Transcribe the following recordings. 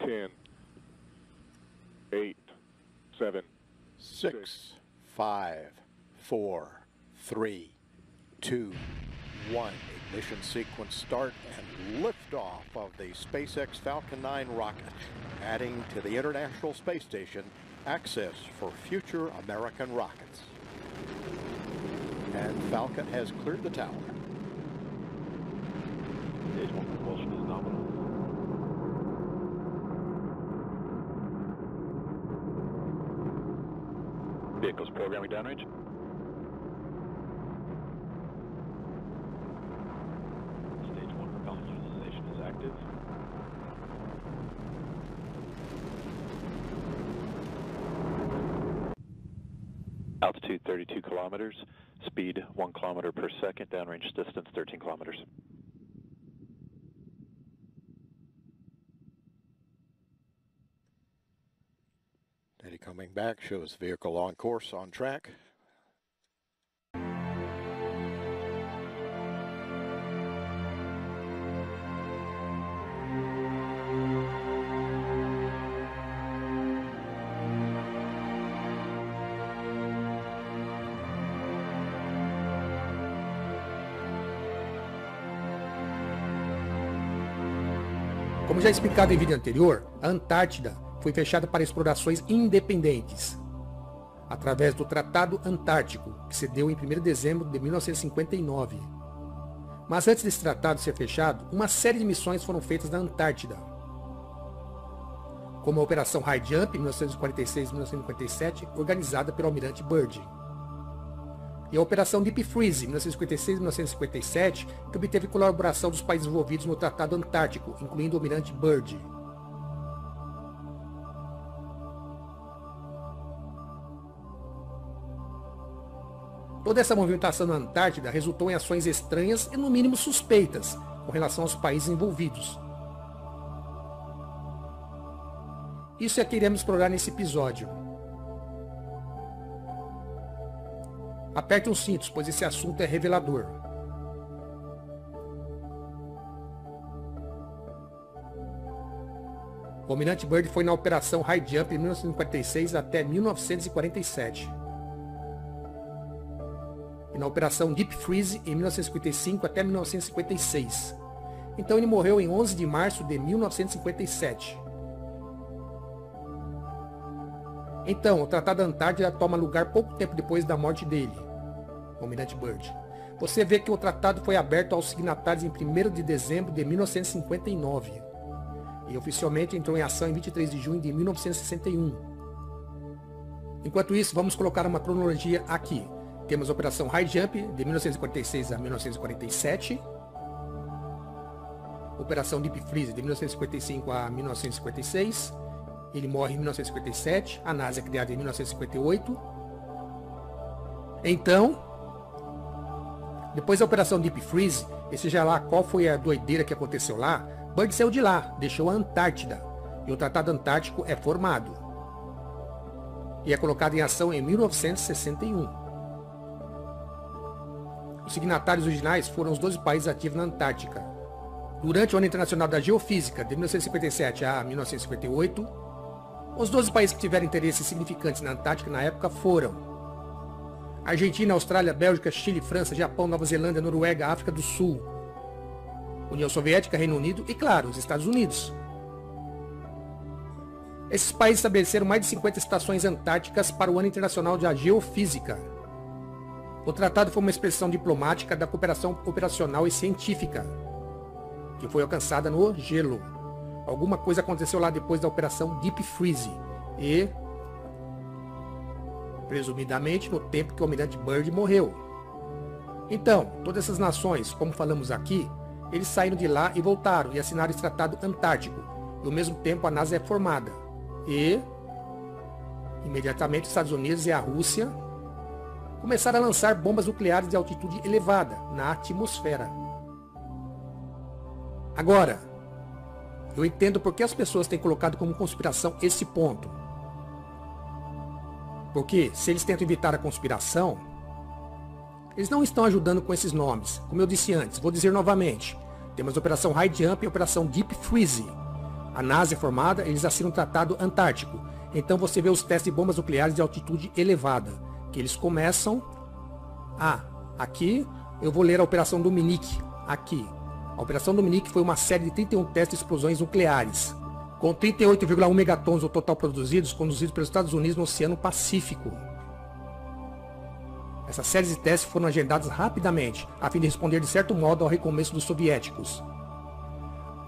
10, 8, 7, 6, 5, 4, 3, 2, 1. Ignition sequence start and liftoff of the SpaceX Falcon 9 rocket, adding to the International Space Station access for future American rockets. And Falcon has cleared the tower. Stage 1 propulsion is nominal. Vehicles programming downrange. Stage 1 propellant utilization is active. Altitude 32 kilometers, speed 1 kilometer per second, downrange distance 13 kilometers. Eddie coming back shows vehicle on course, on track. Como já explicado em vídeo anterior, a Antártida foi fechada para explorações independentes, através do Tratado Antártico, que se deu em 1º de dezembro de 1959. Mas antes desse tratado ser fechado, uma série de missões foram feitas na Antártida, como a Operação High Jump, em 1946-1957, organizada pelo Almirante Byrd, e a Operação Deep Freeze, em 1956-1957, que obteve colaboração dos países envolvidos no Tratado Antártico, incluindo o Almirante Byrd. Toda essa movimentação na Antártida resultou em ações estranhas e no mínimo suspeitas com relação aos países envolvidos. Isso é que iremos explorar nesse episódio. Apertem os cintos, pois esse assunto é revelador. O Almirante Byrd foi na Operação High Jump de 1956 até 1947. E na Operação Deep Freeze em 1955 até 1956. Então ele morreu em 11 de março de 1957. Então, o Tratado Antártida toma lugar pouco tempo depois da morte dele, o Almirante Byrd. Você vê que o tratado foi aberto aos signatários em 1º de dezembro de 1959 e oficialmente entrou em ação em 23 de junho de 1961. Enquanto isso, vamos colocar uma cronologia aqui. Temos a Operação High Jump de 1946 a 1947, Operação Deep Freeze de 1955 a 1956, ele morre em 1957, a NASA é criada em 1958. Então, depois da Operação Deep Freeze, e seja lá qual foi a doideira que aconteceu lá, Byrd saiu de lá, deixou a Antártida, e o Tratado Antártico é formado. E é colocado em ação em 1961. Os signatários originais foram os 12 países ativos na Antártica. Durante o Ano Internacional da Geofísica, de 1957 a 1958, os 12 países que tiveram interesses significantes na Antártica na época foram Argentina, Austrália, Bélgica, Chile, França, Japão, Nova Zelândia, Noruega, África do Sul, União Soviética, Reino Unido e, claro, os Estados Unidos. Esses países estabeleceram mais de 50 estações antárticas para o Ano Internacional da Geofísica. O tratado foi uma expressão diplomática da cooperação operacional e científica, que foi alcançada no gelo. Alguma coisa aconteceu lá depois da Operação Deep Freeze e, presumidamente, no tempo que o Almirante Byrd morreu. Então, todas essas nações, como falamos aqui, eles saíram de lá e voltaram e assinaram esse Tratado Antártico. E ao mesmo tempo a NASA é formada. E, imediatamente, os Estados Unidos e a Rússia começaram a lançar bombas nucleares de altitude elevada na atmosfera. Agora, eu entendo por que as pessoas têm colocado como conspiração esse ponto. Porque, se eles tentam evitar a conspiração, eles não estão ajudando com esses nomes. Como eu disse antes, vou dizer novamente. Temos a Operação High Jump e a Operação Deep Freeze. A NASA é formada, eles assinam o Tratado Antártico. Então você vê os testes de bombas nucleares de altitude elevada, que eles começam... aqui eu vou ler a Operação Dominique. Aqui. A Operação Dominique foi uma série de 31 testes de explosões nucleares, com 38,1 megatons no total produzidos, conduzidos pelos Estados Unidos no Oceano Pacífico. Essas séries de testes foram agendadas rapidamente, a fim de responder de certo modo ao recomeço dos soviéticos,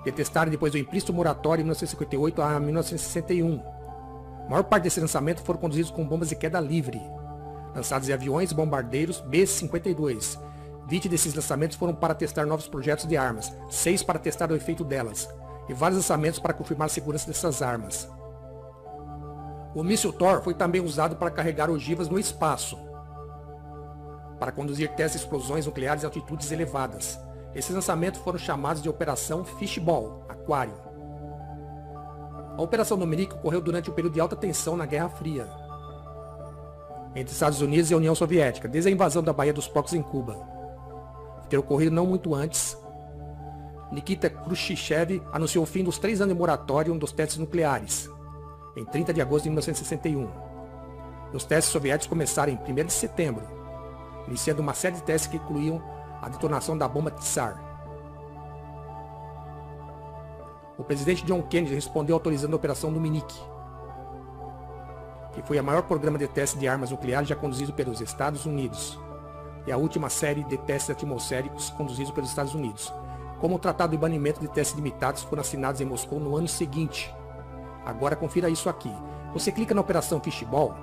que testaram depois do implícito moratório em 1958 a 1961. A maior parte desses lançamentos foram conduzidos com bombas de queda livre, lançados em aviões bombardeiros B-52. 20 desses lançamentos foram para testar novos projetos de armas, 6 para testar o efeito delas, e vários lançamentos para confirmar a segurança dessas armas. O míssil Thor foi também usado para carregar ogivas no espaço, para conduzir testes de explosões nucleares em altitudes elevadas. Esses lançamentos foram chamados de Operação Fishball, Aquário. A Operação Dominique ocorreu durante o período de alta tensão na Guerra Fria, entre Estados Unidos e a União Soviética, desde a invasão da Baía dos Porcos em Cuba. Ter ocorrido não muito antes, Nikita Khrushchev anunciou o fim dos 3 anos de moratório dos testes nucleares, em 30 de agosto de 1961. Os testes soviéticos começaram em 1º de setembro, iniciando uma série de testes que incluíam a detonação da bomba Tsar. O presidente John Kennedy respondeu autorizando a Operação Dominique, que foi o maior programa de testes de armas nucleares já conduzido pelos Estados Unidos, e a última série de testes atmosféricos conduzidos pelos Estados Unidos. Como o Tratado de Banimento de Testes Limitados foram assinados em Moscou no ano seguinte. Agora confira isso aqui. Você clica na Operação Fishball.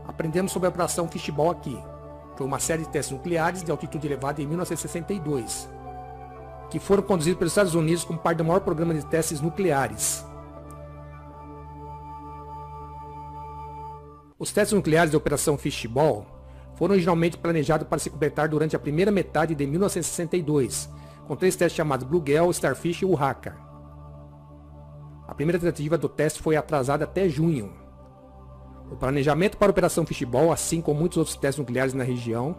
Aprendemos sobre a Operação Fishball aqui. Foi uma série de testes nucleares de altitude elevada em 1962, que foram conduzidos pelos Estados Unidos como parte do maior programa de testes nucleares. Os testes nucleares da Operação Fishball foram originalmente planejados para se completar durante a primeira metade de 1962, com 3 testes chamados Bluegill, Starfish e Urraca. A primeira tentativa do teste foi atrasada até junho. O planejamento para a Operação Fishball, assim como muitos outros testes nucleares na região,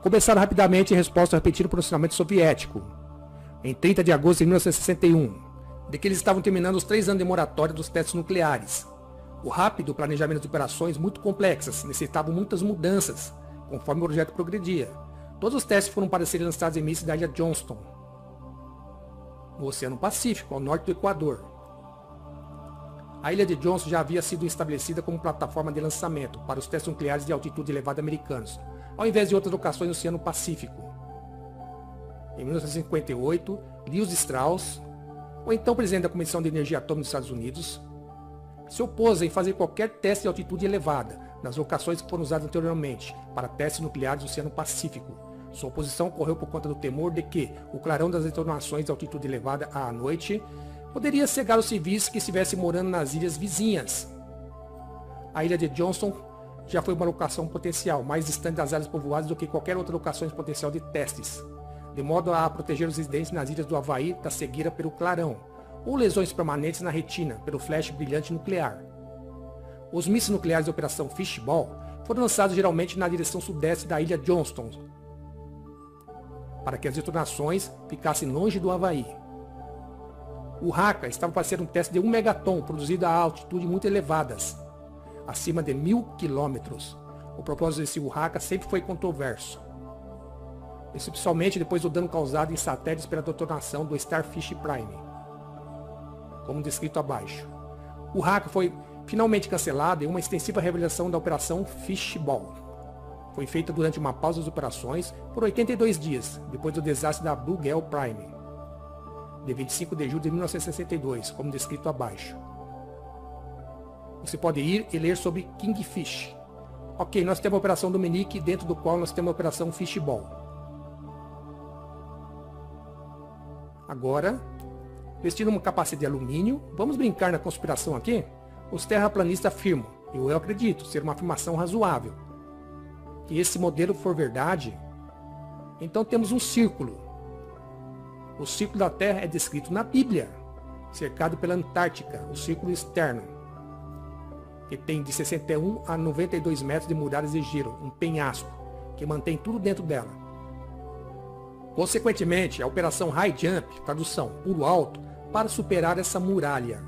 começaram rapidamente em resposta ao repetido posicionamento soviético, em 30 de agosto de 1961, de que eles estavam terminando os 3 anos de moratória dos testes nucleares. O rápido planejamento de operações muito complexas necessitavam muitas mudanças, conforme o projeto progredia. Todos os testes foram para serem lançados em mísseis da ilha Johnston, no Oceano Pacífico, ao norte do Equador. A ilha de Johnston já havia sido estabelecida como plataforma de lançamento para os testes nucleares de altitude elevada americanos, ao invés de outras locações no Oceano Pacífico. Em 1958, Lewis Strauss, o então presidente da Comissão de Energia Atômica dos Estados Unidos, se opôs em fazer qualquer teste de altitude elevada nas locações que foram usadas anteriormente para testes nucleares do Oceano Pacífico. Sua oposição ocorreu por conta do temor de que o clarão das detonações de altitude elevada à noite poderia cegar os civis que estivessem morando nas ilhas vizinhas. A ilha de Johnston já foi uma locação potencial, mais distante das áreas povoadas do que qualquer outra locação potencial de testes, de modo a proteger os residentes nas ilhas do Havaí da cegueira pelo clarão, ou lesões permanentes na retina pelo flash brilhante nuclear. Os mísseis nucleares da Operação Fishball foram lançados geralmente na direção sudeste da ilha Johnston, para que as detonações ficassem longe do Havaí. O Urraca estava para ser um teste de 1 megaton produzido a altitudes muito elevadas, acima de 1.000 quilômetros. O propósito desse Urraca sempre foi controverso, especialmente depois do dano causado em satélites pela detonação do Starfish Prime, como descrito abaixo. O Urraca foi finalmente cancelado em uma extensiva revelação da Operação Fishball. Foi feita durante uma pausa das operações por 82 dias, depois do desastre da Bluegill Prime, de 25 de julho de 1962, como descrito abaixo. Você pode ir e ler sobre Kingfish. Ok, nós temos a Operação Dominique, dentro do qual nós temos a Operação Fishball. Agora, vestindo um capacete de alumínio, vamos brincar na conspiração aqui? Os terraplanistas afirmam, e eu acredito ser uma afirmação razoável, que esse modelo for verdade, então temos um círculo. O círculo da Terra é descrito na Bíblia, cercado pela Antártica, o círculo externo, que tem de 61 a 92 metros de muralhas de gelo, um penhasco, que mantém tudo dentro dela. Consequentemente, a operação High Jump, tradução, pulo alto, para superar essa muralha.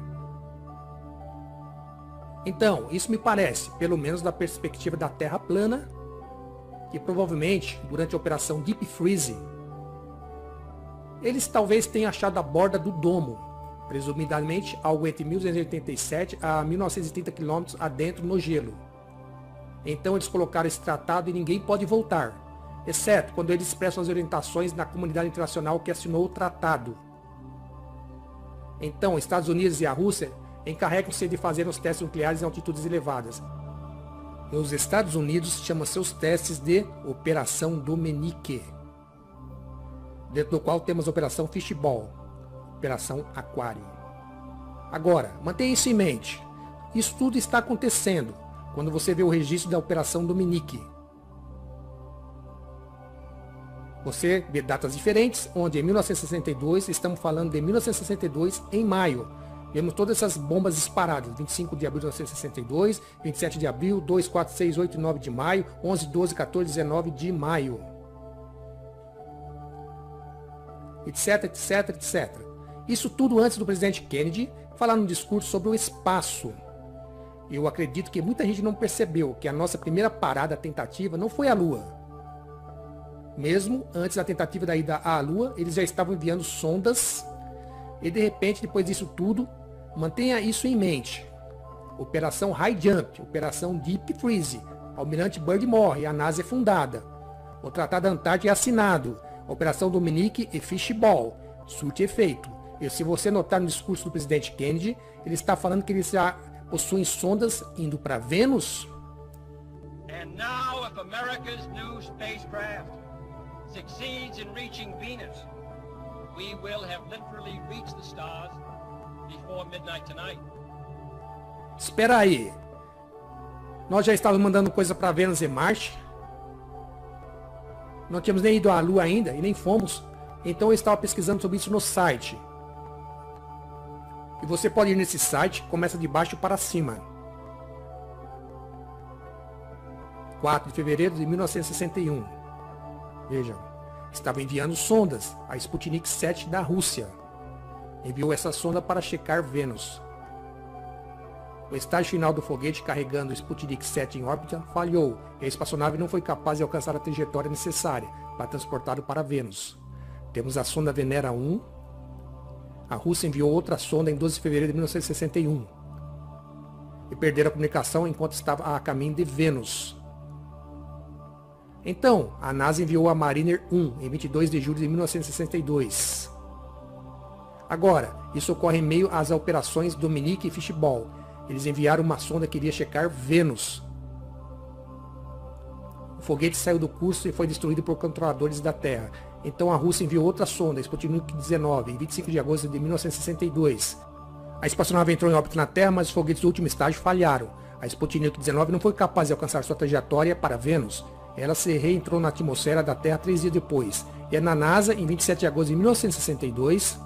Então, isso me parece, pelo menos da perspectiva da Terra plana, que provavelmente, durante a operação Deep Freeze, eles talvez tenham achado a borda do domo, presumidamente algo entre 1287 a 1930 km adentro no gelo. Então eles colocaram esse tratado e ninguém pode voltar, exceto quando eles expressam as orientações na comunidade internacional que assinou o tratado. Então, Estados Unidos e a Rússia encarregam-se de fazer os testes nucleares em altitudes elevadas. E os Estados Unidos chamam seus testes de Operação Dominique, dentro do qual temos a Operação Fishball, Operação Aquário. Agora, mantenha isso em mente. Isso tudo está acontecendo quando você vê o registro da Operação Dominique. Você vê datas diferentes, onde em 1962, estamos falando de 1962 em maio. Vemos todas essas bombas disparadas, 25 de abril de 1962, 27 de abril, 2, 4, 6, 8 e 9 de maio, 11, 12, 14, 19 de maio. Etc, etc, etc. Isso tudo antes do presidente Kennedy falar num discurso sobre o espaço. Eu acredito que muita gente não percebeu que a nossa primeira parada tentativa não foi a Lua. Mesmo antes da tentativa da ida à Lua, eles já estavam enviando sondas e de repente, depois disso tudo, mantenha isso em mente. Operação High Jump, Operação Deep Freeze, Almirante Byrd morre, a NASA é fundada. O Tratado Antártico é assinado, Operação Dominique e Fishball, surte efeito. E se você notar no discurso do presidente Kennedy, ele está falando que eles já possuem sondas indo para Vênus. And now, if America's new spacecraft succeeds in reaching Venus, we will have literally reached the stars before midnight tonight. Espera aí. Nós já estávamos mandando coisa para Vênus e Marte. Não tínhamos nem ido à Lua ainda e nem fomos. Então eu estava pesquisando sobre isso no site. E você pode ir nesse site, começa de baixo para cima. 4 de fevereiro de 1961. Vejam, estava enviando sondas, a Sputnik 7 da Rússia. Enviou essa sonda para checar Vênus. O estágio final do foguete carregando o Sputnik 7 em órbita falhou e a espaçonave não foi capaz de alcançar a trajetória necessária para transportá-lo para Vênus. Temos a sonda Venera 1. A Rússia enviou outra sonda em 12 de fevereiro de 1961 e perderam a comunicação enquanto estava a caminho de Vênus. Então, a NASA enviou a Mariner 1 em 22 de julho de 1962. Agora, isso ocorre em meio às operações Dominique e Fishball. Eles enviaram uma sonda que iria checar Vênus. O foguete saiu do curso e foi destruído por controladores da Terra. Então a Rússia enviou outra sonda, a Sputnik 19, em 25 de agosto de 1962. A espaçonave entrou em órbita na Terra, mas os foguetes do último estágio falharam. A Sputnik 19 não foi capaz de alcançar sua trajetória para Vênus. Ela se reentrou na atmosfera da Terra 3 dias depois. E na NASA, em 27 de agosto de 1962,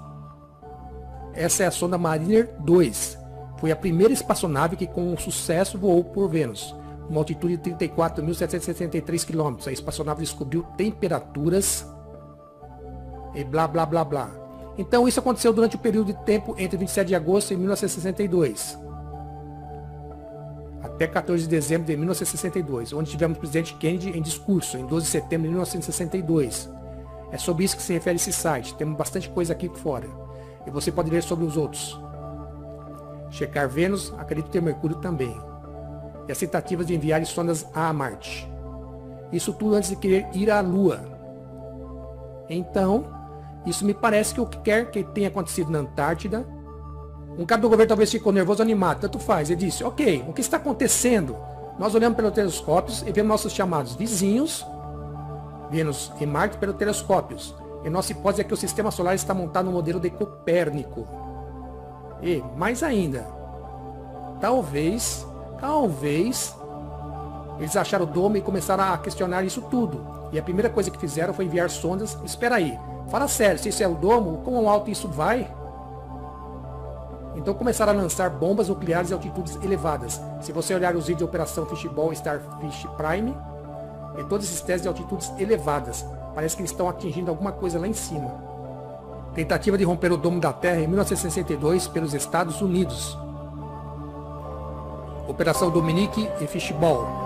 essa é a sonda Mariner 2. Foi a primeira espaçonave que com sucesso voou por Vênus, uma altitude de 34.773 km. A espaçonave descobriu temperaturas e blá blá blá blá. Então isso aconteceu durante o período de tempo entre 27 de agosto de 1962 até 14 de dezembro de 1962, onde tivemos o presidente Kennedy em discurso, em 12 de setembro de 1962. É sobre isso que se refere esse site. Temos bastante coisa aqui fora. E você pode ler sobre os outros. Checar Vênus, acredito ter Mercúrio também. E as tentativas de enviar sondas a Marte. Isso tudo antes de querer ir à Lua. Então, isso me parece que o que quer que tenha acontecido na Antártida. Um cara do governo talvez ficou nervoso ou animado, tanto faz. Ele disse, ok, o que está acontecendo? Nós olhamos pelos telescópios e vemos nossos chamados vizinhos, Vênus e Marte, pelos telescópios. E nossa hipótese é que o sistema solar está montado no modelo de Copérnico. E, mais ainda, talvez, eles acharam o domo e começaram a questionar isso tudo. E a primeira coisa que fizeram foi enviar sondas. Espera aí, fala sério, se isso é o domo, quão alto isso vai? Então começaram a lançar bombas nucleares em altitudes elevadas. Se você olhar os vídeos de Operação Fishball e Starfish Prime, e todos esses testes de altitudes elevadas. Parece que eles estão atingindo alguma coisa lá em cima. Tentativa de romper o domo da Terra em 1962 pelos Estados Unidos. Operação Dominique e Fishball.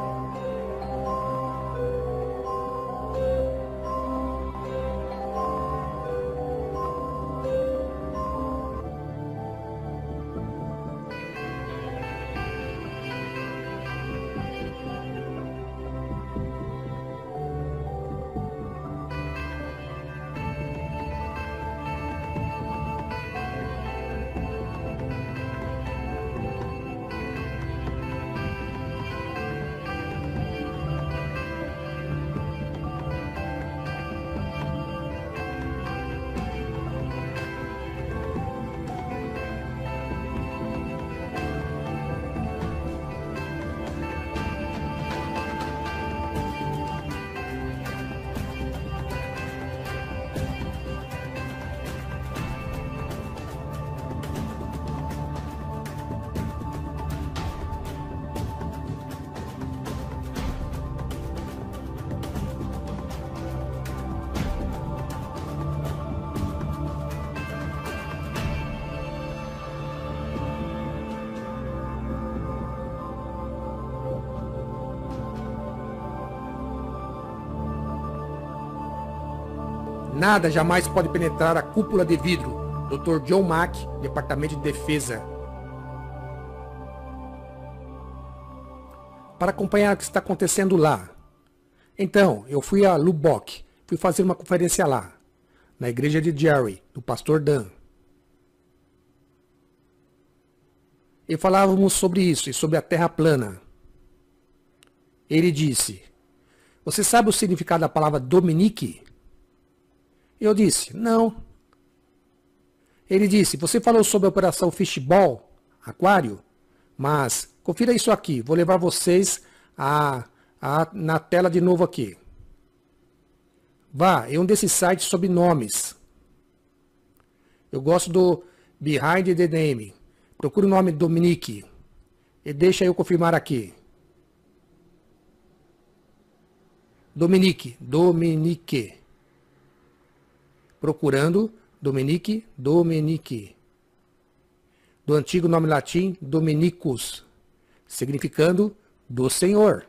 Nada jamais pode penetrar a cúpula de vidro. Dr. John Mack, Departamento de Defesa. Para acompanhar o que está acontecendo lá. Então, eu fui a Lubbock. Fui fazer uma conferência lá. Na igreja de Jerry, do pastor Dan. E falávamos sobre isso e sobre a Terra plana. Ele disse: "Você sabe o significado da palavra Dominique?" Eu disse: "Não." Ele disse: "Você falou sobre a operação Fishball, aquário, mas confira isso aqui, vou levar vocês na tela de novo aqui. Vá em um desses sites sobre nomes. Eu gosto do Behind the Name. Procure o nome Dominique e deixa eu confirmar aqui. Dominique. Procurando Dominique. Do antigo nome latim Dominicus, significando do Senhor.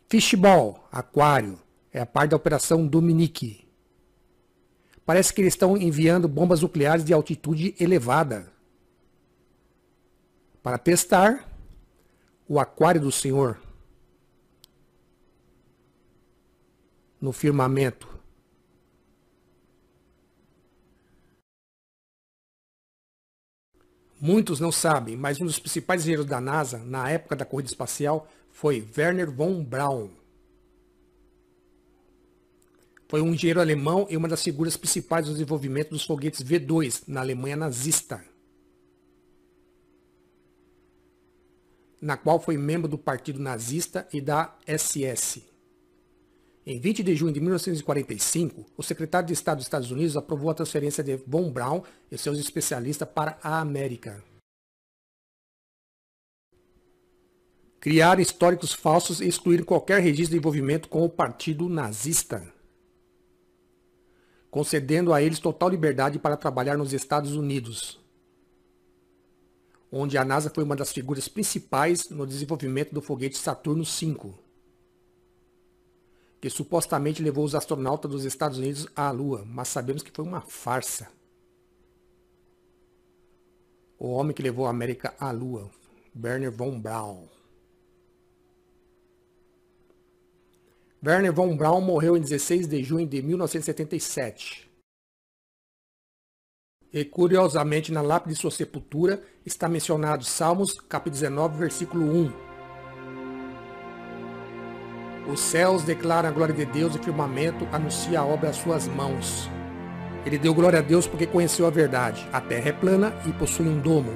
Fishball, aquário, é a parte da operação Dominique. Parece que eles estão enviando bombas nucleares de altitude elevada para testar o aquário do Senhor no firmamento. Muitos não sabem, mas um dos principais engenheiros da NASA na época da corrida espacial foi Wernher von Braun. Foi um engenheiro alemão e uma das figuras principais do desenvolvimento dos foguetes V2 na Alemanha nazista, na qual foi membro do Partido Nazista e da SS. Em 20 de junho de 1945, o secretário de Estado dos Estados Unidos aprovou a transferência de von Braun e seus especialistas para a América. Criaram históricos falsos e excluíram qualquer registro de envolvimento com o Partido Nazista, concedendo a eles total liberdade para trabalhar nos Estados Unidos, onde a NASA foi uma das figuras principais no desenvolvimento do foguete Saturno V, que supostamente levou os astronautas dos Estados Unidos à Lua, mas sabemos que foi uma farsa. O homem que levou a América à Lua, Wernher von Braun. Wernher von Braun morreu em 16 de junho de 1977. E curiosamente, na lápide de sua sepultura está mencionado Salmos, capítulo 19, versículo 1. Os céus declaram a glória de Deus e o firmamento anuncia a obra das suas mãos. Ele deu glória a Deus porque conheceu a verdade. A terra é plana e possui um domo.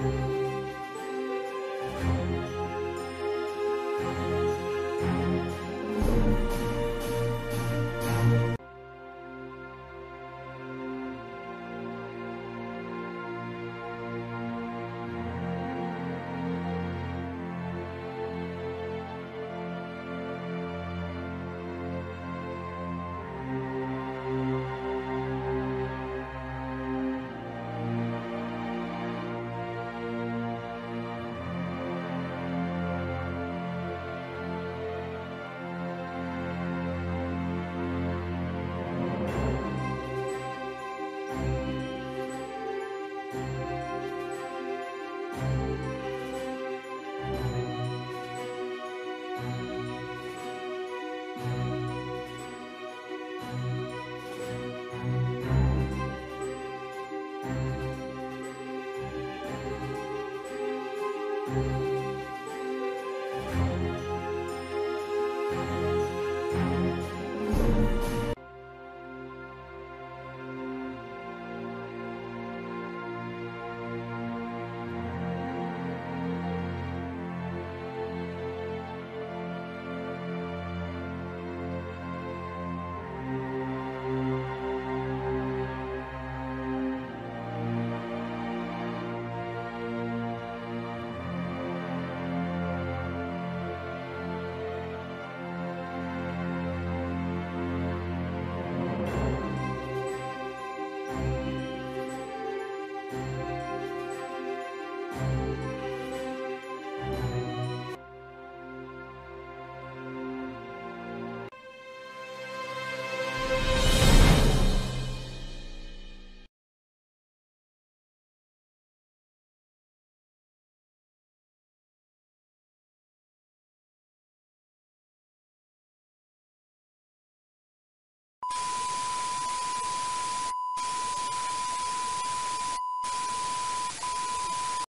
Tchau.